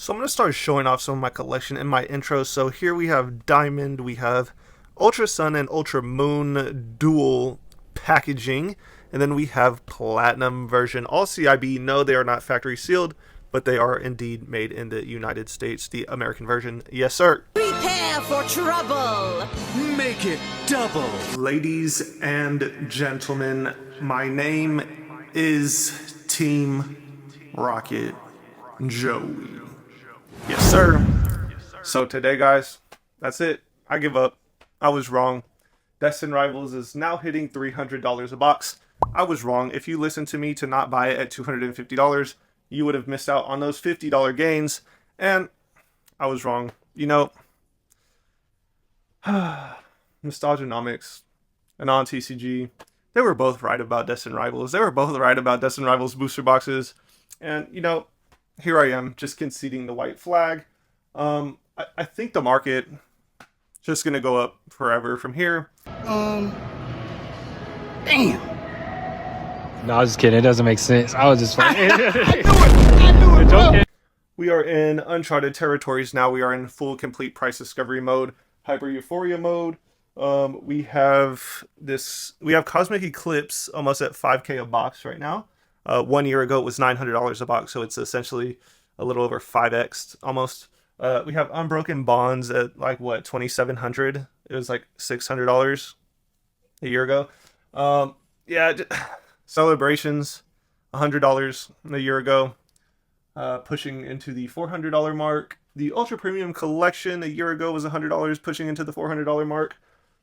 So I'm going to start showing off some of my collection in my intro. So here we have Diamond, we have Ultra Sun and Ultra Moon dual packaging, and then we have Platinum version. All CIB, no, they are not factory sealed, but they are indeed made in the United States, the American version. Yes, sir. Prepare for trouble! Make it double! Ladies and gentlemen, my name is Team Rocket Joey. Yes, sir. So today, guys, that's it. I give up. I was wrong. Destined Rivals is now hitting $300 a box. I was wrong. If you listened to me to not buy it at $250, you would have missed out on those $50 gains. And I was wrong. You know, Nostalgianomics and on TCG, they were both right about Destined Rivals. They were both right about Destined Rivals booster boxes. And, you know, here I am, just conceding the white flag. I think the market just gonna go up forever from here. Damn. No, I was just kidding. It doesn't make sense. I was just playing. I knew it, bro. We are in uncharted territories now. We are in full complete price discovery mode, hyper euphoria mode. We have Cosmic Eclipse almost at 5K a box right now. 1 year ago it was $900 a box, so it's essentially a little over 5x almost. We have Unbroken Bonds at like what, 2,700. It was like $600 a year ago. Yeah, Celebrations, $100 a year ago, pushing into the $400 mark. The Ultra Premium Collection a year ago was $100, pushing into the $400 mark.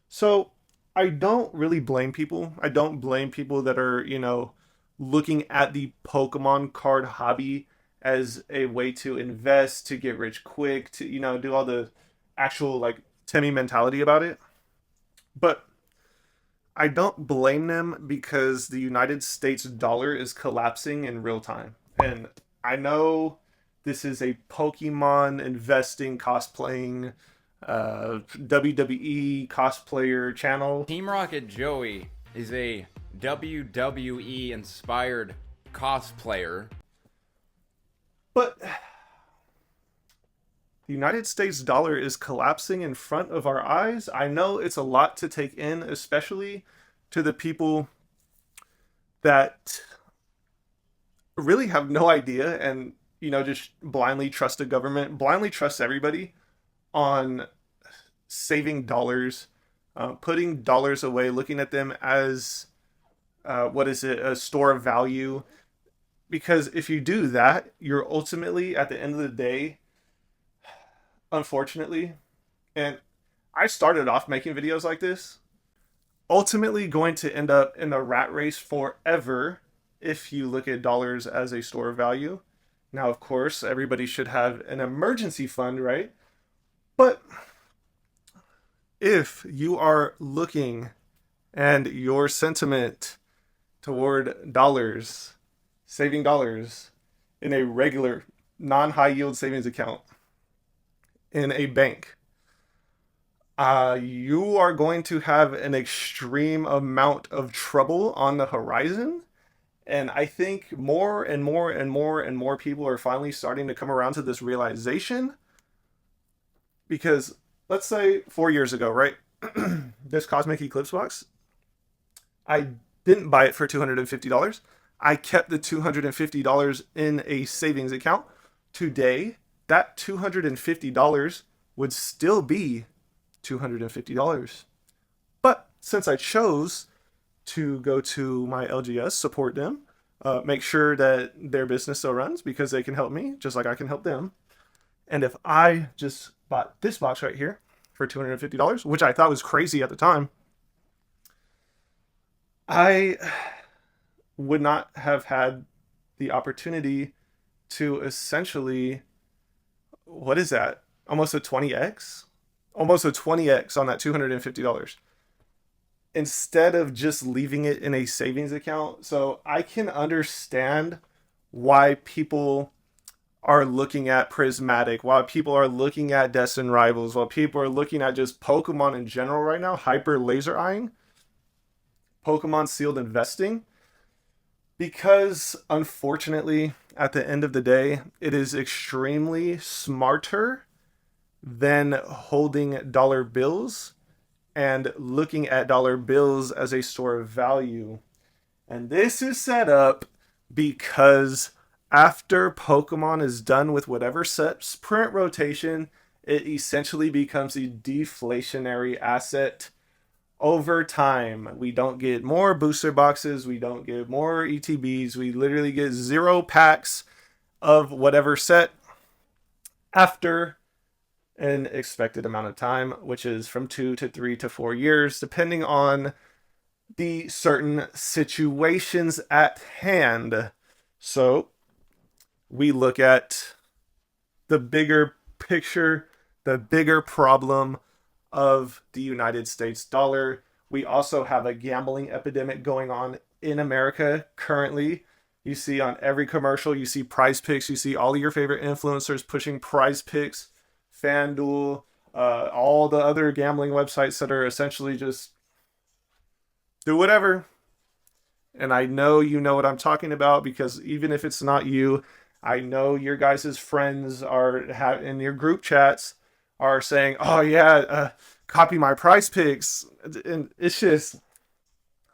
So I don't really blame people. I don't blame people that are, you know, looking at the Pokemon card hobby as a way to invest, to get rich quick, to, you know, do all the actual like Timmy mentality about it. But I don't blame them because the United States dollar is collapsing in real time. And I know this is a Pokemon investing, cosplaying, WWE cosplayer channel. Team Rocket Joey is a WWE inspired cosplayer. But the United States dollar is collapsing in front of our eyes. I know it's a lot to take in, especially to the people that really have no idea and, you know, just blindly trust the government, blindly trust everybody on saving dollars, putting dollars away, looking at them as, a store of value. Because if you do that, you're ultimately, at the end of the day, unfortunately, and I started off making videos like this, ultimately going to end up in the rat race forever if you look at dollars as a store of value. Now, of course, everybody should have an emergency fund, right? But if you are looking and your sentiment toward dollars, saving dollars in a regular non-high yield savings account in a bank, you are going to have an extreme amount of trouble on the horizon. And I think more and more and more and more people are finally starting to come around to this realization. Because let's say 4 years ago, right? This Cosmic Eclipse box, I didn't buy it for $250. I kept the $250 in a savings account. Today, that $250 would still be $250. But since I chose to go to my LGS, support them, make sure that their business still runs because they can help me just like I can help them. And if I just bought this box right here for $250, which I thought was crazy at the time, I would not have had the opportunity to essentially, what is that? Almost a 20x? Almost a 20x on that $250. Instead of just leaving it in a savings account. So I can understand why people are looking at Prismatic, why people are looking at Destined Rivals, while people are looking at just Pokemon in general right now, hyper laser eyeing, Pokemon sealed investing. Because unfortunately, at the end of the day, it is extremely smarter than holding dollar bills and looking at dollar bills as a store of value. And this is set up because after Pokemon is done with whatever set's print rotation, it essentially becomes a deflationary asset over time. We don't get more booster boxes, we don't get more ETBs, we literally get 0 packs of whatever set after an expected amount of time, which is from 2 to 3 to 4 years, depending on the certain situations at hand. So we look at the bigger picture, the bigger problem of the United States dollar. We also have a gambling epidemic going on in America currently. You see on every commercial, you see Prize Picks, you see all of your favorite influencers pushing Prize Picks, FanDuel, all the other gambling websites that are essentially just do whatever. And I know you know what I'm talking about, because even if it's not you, I know your guys' friends are in your group chats are saying, "Oh yeah, copy my Prize Picks," and it's just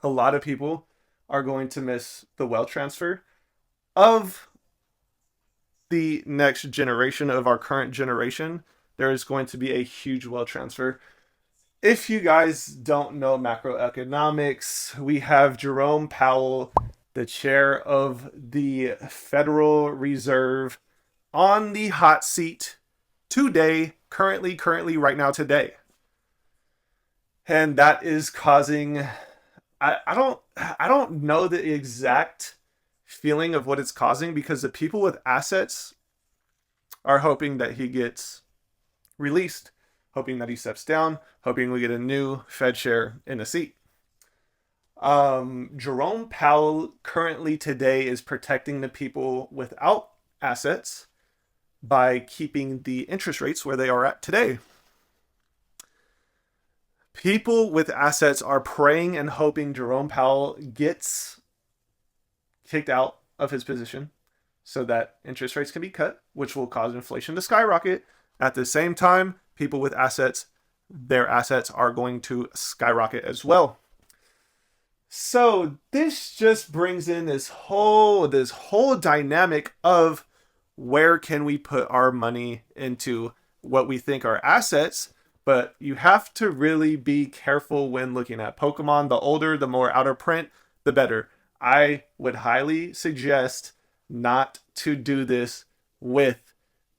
a lot of people are going to miss the wealth transfer of the next generation, of our current generation. There is going to be a huge wealth transfer. If you guys don't know macroeconomics, we have Jerome Powell, the chair of the Federal Reserve, on the hot seat today, currently, right now, today. And that is causing, I don't know the exact feeling of what it's causing, because the people with assets are hoping that he gets released, hoping that he steps down, hoping we get a new Fed chair in a seat. Jerome Powell currently today is protecting the people without assets by keeping the interest rates where they are at today. People with assets are praying and hoping Jerome Powell gets kicked out of his position so that interest rates can be cut, which will cause inflation to skyrocket. At the same time, people with assets, their assets are going to skyrocket as well. So this just brings in this whole dynamic of where can we put our money into what we think are assets. But you have to really be careful when looking at Pokemon. The older, the more out of print, the better. I would highly suggest not to do this with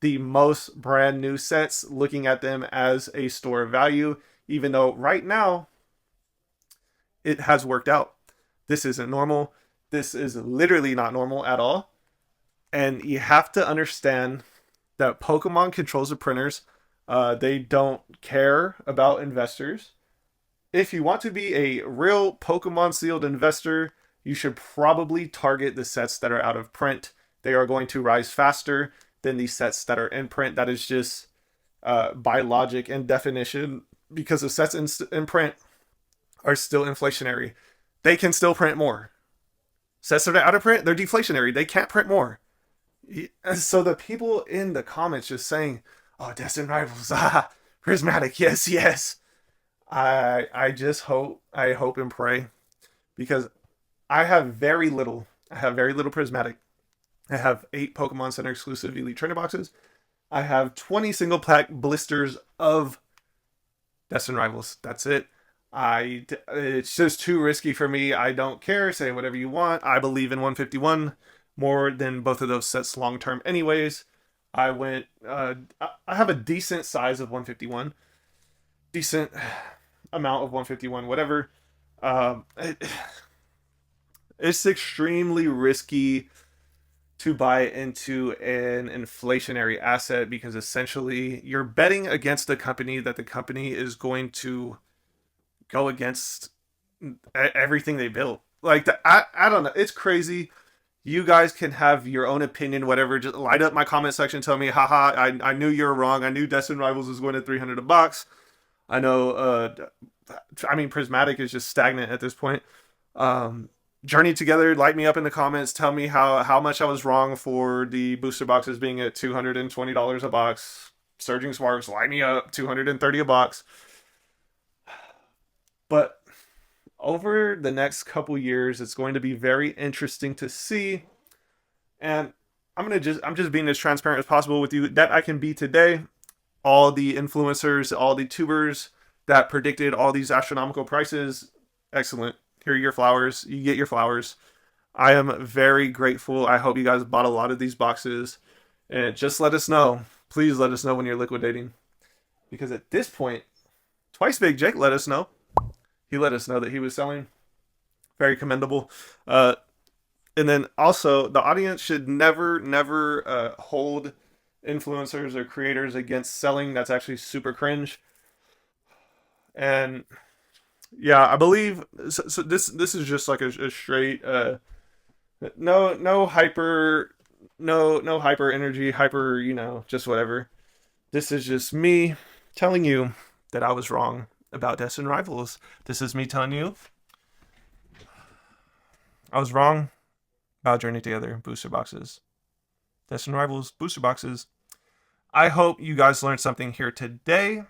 the most brand new sets, looking at them as a store of value, even though right now it has worked out. This isn't normal. This is literally not normal at all. And you have to understand that Pokemon controls the printers. They don't care about investors. If you want to be a real Pokemon sealed investor, you should probably target the sets that are out of print. They are going to rise faster than the sets that are in print. That is just by logic and definition, because the sets in print are still inflationary. They can still print more. Sets that are out of print, they're deflationary. They can't print more. So the people in the comments just saying, "Oh, Destined Rivals, prismatic, yes." I hope and pray, because I have very little prismatic. I have 8 Pokemon Center exclusive Elite Trainer boxes. I have 20 single pack blisters of Destined Rivals. That's it. It's just too risky for me. I don't care. Say whatever you want. I believe in 151 more than both of those sets long term. Anyways, I have a decent size of 151, decent amount of 151, whatever. It's extremely risky to buy into an inflationary asset, because essentially you're betting against a company that the company is going to go against everything they built. Like, I don't know. It's crazy. You guys can have your own opinion, whatever. Just light up my comment section. Tell me, haha, I knew you were wrong. I knew Destined Rivals was going to 300 a box. I know, Prismatic is just stagnant at this point. journey together. Light me up in the comments. Tell me how much I was wrong for the booster boxes being at $220 a box. Surging Sparks, light me up. $230 a box. But over the next couple years, it's going to be very interesting to see. And I'm just being as transparent as possible with you that I can be today. All the influencers, all the tubers that predicted all these astronomical prices, excellent. Here are your flowers. You get your flowers. I am very grateful. I hope you guys bought a lot of these boxes. And just let us know. Please let us know when you're liquidating. Because at this point, Twice Big Jake let us know. He let us know that he was selling. Very commendable. And then also, the audience should never hold influencers or creators against selling. That's actually super cringe. And yeah, I believe so this is just like a straight no hyper energy, hyper, just whatever. This is just me telling you that I was wrong about Destined Rivals. This is me telling you I was wrong about Journey Together booster boxes. Destined Rivals booster boxes. I hope you guys learned something here today.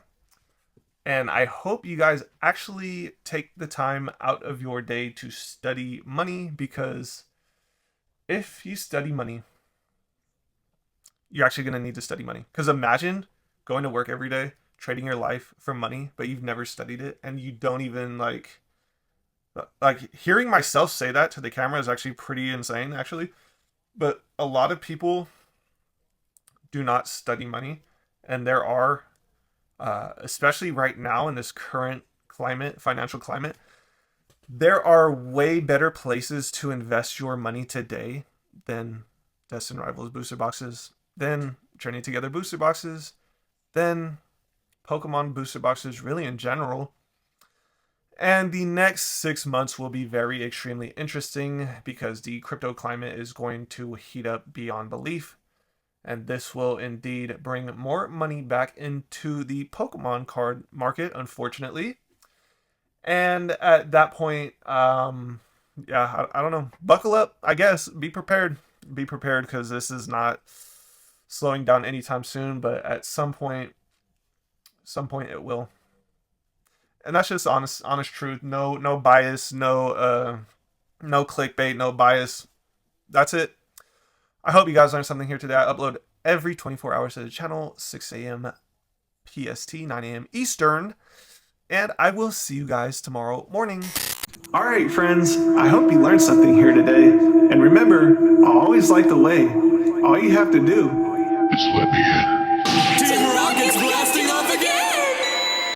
And I hope you guys actually take the time out of your day to study money, because if you study money, you're actually going to need to study money. Because imagine going to work every day, trading your life for money, but you've never studied it, and you don't even like hearing myself say that to the camera is actually pretty insane, actually. But a lot of people do not study money, and there are, especially right now in this current climate, financial climate, there are way better places to invest your money today than Destined Rivals booster boxes, than Journey Together booster boxes, than Pokemon booster boxes, really in general. And the next 6 months will be very extremely interesting because the crypto climate is going to heat up beyond belief. And this will indeed bring more money back into the Pokemon card market, unfortunately. And at that point, I don't know. Buckle up, I guess. Be prepared. Be prepared, because this is not slowing down anytime soon. But at some point it will. And that's just honest truth. No bias. No clickbait. No bias. That's it. I hope you guys learned something here today. I upload every 24 hours to the channel, 6 a.m. PST, 9 a.m. Eastern. And I will see you guys tomorrow morning. All right, friends. I hope you learned something here today. And remember, I always light the way. All you have to do Just let me in.